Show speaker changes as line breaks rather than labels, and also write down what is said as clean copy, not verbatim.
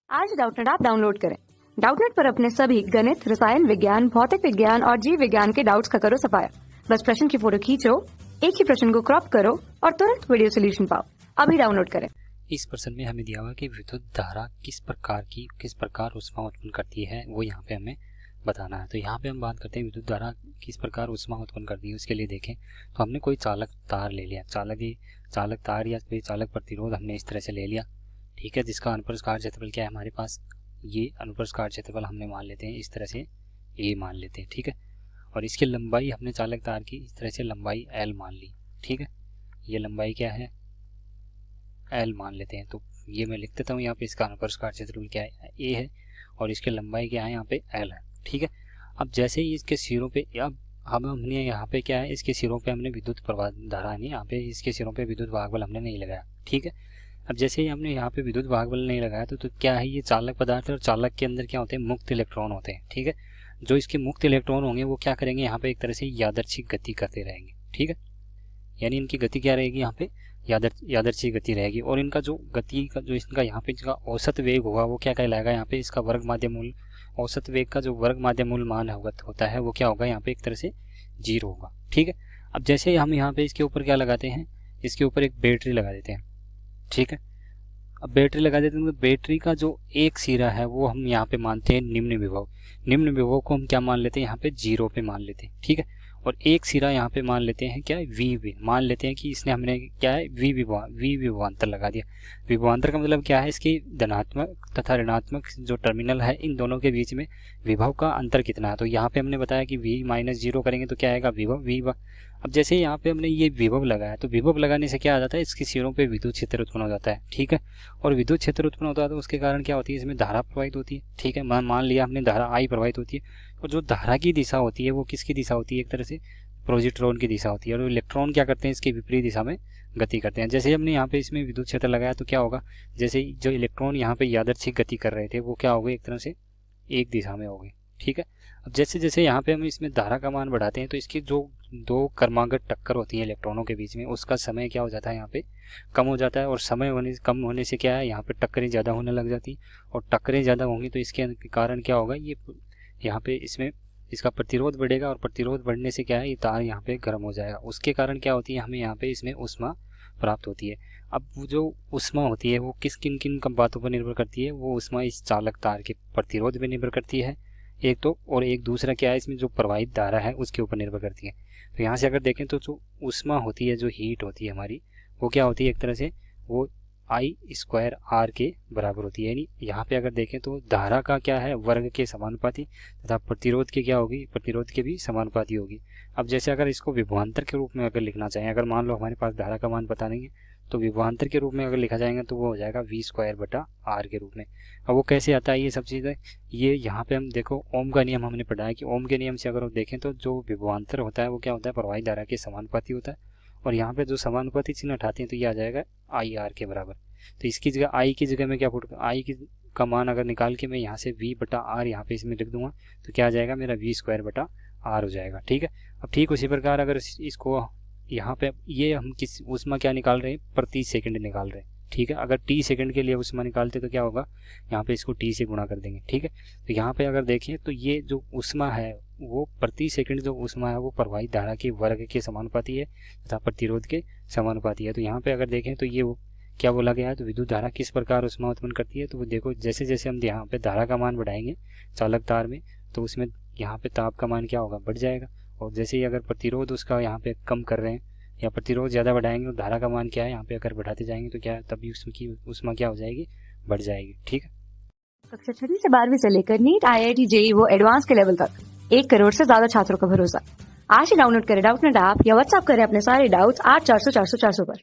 आज Doubtnut app download करें। Doubtnut पर अपने सभी गणित, रसायन विज्ञान, भौतिक विज्ञान और जीव विज्ञान के डाउट्स का करो सफाया। बस प्रश्न की फोटो खींचो, एक ही प्रश्न को क्रॉप करो और तुरंत वीडियो सोल्यूशन पाओ। अभी डाउनलोड करें।
इस प्रश्न में हमें दिया हुआ कि विद्युत धारा किस प्रकार ऊष्मा उत्पन्न करती है, वो यहाँ पे हमें बताना है। तो यहाँ पे हम बात करते हैं विद्युत धारा किस प्रकार ऊष्मा उत्पन्न करती है। उसके लिए देखें तो हमने कोई चालक तार ले लिया, चालक तार या कोई चालक प्रतिरोध हमने इस तरह से ले लिया, ठीक है, जिसका अनुप्रस्थ क्षेत्रफल क्या है हमारे पास, ये अनुप्रस्थ क्षेत्रफल हमने मान लेते हैं इस तरह से ए मान लेते हैं, ठीक है। और इसकी लंबाई हमने चालक तार की इस तरह से लंबाई एल मान ली, ठीक है। ये लंबाई क्या है, एल मान लेते हैं। तो ये मैं लिख देता हूँ यहाँ पे, इसका अनुप्रस्थ क्षेत्रफल क्या है, ए है, और इसकी लंबाई क्या है यहाँ पे एल है, ठीक है। अब जैसे ही इसके सिरों पे, अब हमने यहाँ पे क्या है, इसके सिरों पे हमने विद्युत प्रवाह धारा नहीं, यहाँ पे इसके सिरों पे विद्युत वाहक बल हमने नहीं लगाया, ठीक है। अब जैसे ही हमने यहाँ पे विद्युत वाहक बल नहीं लगाया तो क्या है, ये चालक पदार्थ है और चालक के अंदर क्या होते हैं, मुक्त इलेक्ट्रॉन होते हैं, ठीक है। जो इसके मुक्त इलेक्ट्रॉन होंगे वो क्या करेंगे, यहाँ पे एक तरह से यादृच्छिक गति करते रहेंगे, ठीक है। यानी इनकी गति क्या रहेगी, यहाँ पे यादृच्छिक गति रहेगी। और इनका जो गति का जो इसका यहाँ पे इसका औसत वेग होगा वो क्या कहलाएगा, यहाँ पे इसका वर्ग माध्य मूल, औसत वेग का जो वर्ग माध्य मूल मान होता है वो क्या होगा, यहाँ पे एक तरह से 0 होगा, ठीक है। अब जैसे हम यहाँ पे इसके ऊपर क्या लगाते हैं, इसके ऊपर एक बैटरी लगा देते हैं, ठीक है। अब बैटरी लगा देते हैं तो बैटरी का जो एक सिरा है वो हम यहाँ पे मानते हैं निम्न विभव। निम्न विभव को हम क्या मान लेते हैं, यहाँ पे 0 पे मान लेते हैं, ठीक है। और एक सिरा यहाँ पे मान लेते हैं क्या है, वी मान लेते हैं कि इसने हमने क्या है, वी विभवांतर लगा दिया। विभवांतर का मतलब क्या है, इसकी धनात्मक तथा ऋणात्मक जो टर्मिनल है इन दोनों के बीच में विभव का अंतर कितना है। तो यहाँ पे हमने बताया कि V-0 करेंगे तो क्या आएगा, विभव। अब जैसे यहाँ पे हमने ये विभव लगाया तो विभव लगाने से क्या आ जाता है, इसके सिरों पे विद्युत क्षेत्र उत्पन्न हो जाता है, ठीक है। और विद्युत क्षेत्र उत्पन्न होता है तो उसके कारण क्या होती है, इसमें धारा प्रवाहित होती है, ठीक है। मान लिया हमने धारा I प्रवाहित होती है, और जो धारा की दिशा होती है वो किसकी दिशा होती है, एक तरह से पॉजिट्रॉन की दिशा होती है। और इलेक्ट्रॉन क्या करते हैं, इसकी विपरीत दिशा में गति करते हैं। जैसे हमने यहाँ पे इसमें विद्युत क्षेत्र लगाया तो क्या होगा, जैसे जो इलेक्ट्रॉन यहाँ पे यादृच्छिक गति कर रहे थे वो क्या हो गए, एक तरह से एक दिशा में हो गए, ठीक है। अब जैसे जैसे यहाँ पे हम इसमें धारा का मान बढ़ाते हैं तो इसकी जो दो क्रमागत टक्कर होती है इलेक्ट्रॉनों के बीच में, उसका समय क्या हो जाता है, यहाँ पे कम हो जाता है। और समय कम होने से क्या है, यहाँ पे टक्करें ज़्यादा होने लग जाती, और टक्करें ज़्यादा होंगी तो इसके कारण क्या होगा, ये यहाँ पे इसमें इसका प्रतिरोध बढ़ेगा, और प्रतिरोध बढ़ने से क्या है, ये तार यहाँ पे गर्म हो जाएगा। उसके कारण क्या होती है, हमें यहाँ पे इसमें ऊष्मा प्राप्त होती है। अब वो जो ऊष्मा होती है वो किन किन बातों पर निर्भर करती है, वो ऊष्मा इस चालक तार के प्रतिरोध पर निर्भर करती है एक तो, और एक दूसरा क्या है, इसमें जो प्रवाहित धारा है उसके ऊपर निर्भर करती है। तो यहाँ से अगर देखें तो जो ऊष्मा होती है, जो हीट होती है हमारी, वो क्या होती है, एक तरह से वो I² के बराबर होती है। यानी यहाँ पे अगर देखें तो धारा का क्या है, वर्ग के समानुपाती, तथा प्रतिरोध के क्या होगी, प्रतिरोध के भी समानुपाती होगी। अब जैसे अगर इसको विभवांतर के रूप में अगर लिखना चाहें, अगर मान लो हमारे पास धारा का मान बता देंगे तो विभवांतर के रूप में अगर लिखा जाएगा तो वो हो जाएगा V²/R के रूप में। अब वो कैसे आता है ये सब चीज़ें, ये यहाँ पे हम देखो ओम का नियम हमने पढ़ा है कि ओम के नियम से अगर देखें तो जो विभवांतर होता है वो क्या होता है, प्रवाही धारा के समानुपाती होता है। और यहाँ पे जो समानुपाती चिन्ह हटाते हैं तो ये आ जाएगा IR के बराबर। तो इसकी जगह I की जगह में क्या पुट, का मान अगर निकाल के मैं यहाँ से V/R यहाँ पे इसमें लिख दूंगा तो क्या आ जाएगा, मेरा V²/R हो जाएगा, ठीक है। अब ठीक उसी प्रकार अगर इसको यहाँ पे ये हम किस ऊष्मा क्या निकाल रहे हैं, प्रति सेकंड निकाल रहे हैं, ठीक है। अगर T सेकंड के लिए ऊष्मा निकालते तो क्या होगा, यहाँ पे इसको T से गुणा कर देंगे, ठीक है। तो यहाँ पे अगर देखें तो ये जो ऊष्मा है वो प्रति सेकंड जो ऊष्मा है वो प्रवाहित धारा के वर्ग के समानुपाती है तथा प्रतिरोध के समानुपाती है। तो यहाँ पे अगर देखें तो ये क्या बोला गया है, तो विद्युत धारा किस प्रकार ऊष्मा उत्पन्न करती है। तो वो देखो जैसे जैसे हम यहाँ पे धारा का मान बढ़ाएंगे चालक तार में तो उसमें यहाँ पे ताप का मान क्या होगा, बढ़ जाएगा। और जैसे ही अगर प्रतिरोध उसका यहाँ पे कम कर रहे हैं या प्रतिरोध ज़्यादा बढ़ाएंगे तो धारा का मान क्या है, यहाँ पे अगर बढ़ाते जाएंगे तो क्या तभी उसकी ऊष्मा क्या हो जाएगी, बढ़ जाएगी, ठीक है।
कक्षा 6 से 12वीं से लेकर नीट, IIT, JEE वो एडवांस के लेवल तक 1 करोड़ से ज्यादा छात्रों का भरोसा। आज ही डाउनलोड करें डाउटनेट ऐप या व्हाट्सएप करें अपने सारे डाउट्स 8400 400 400 पर।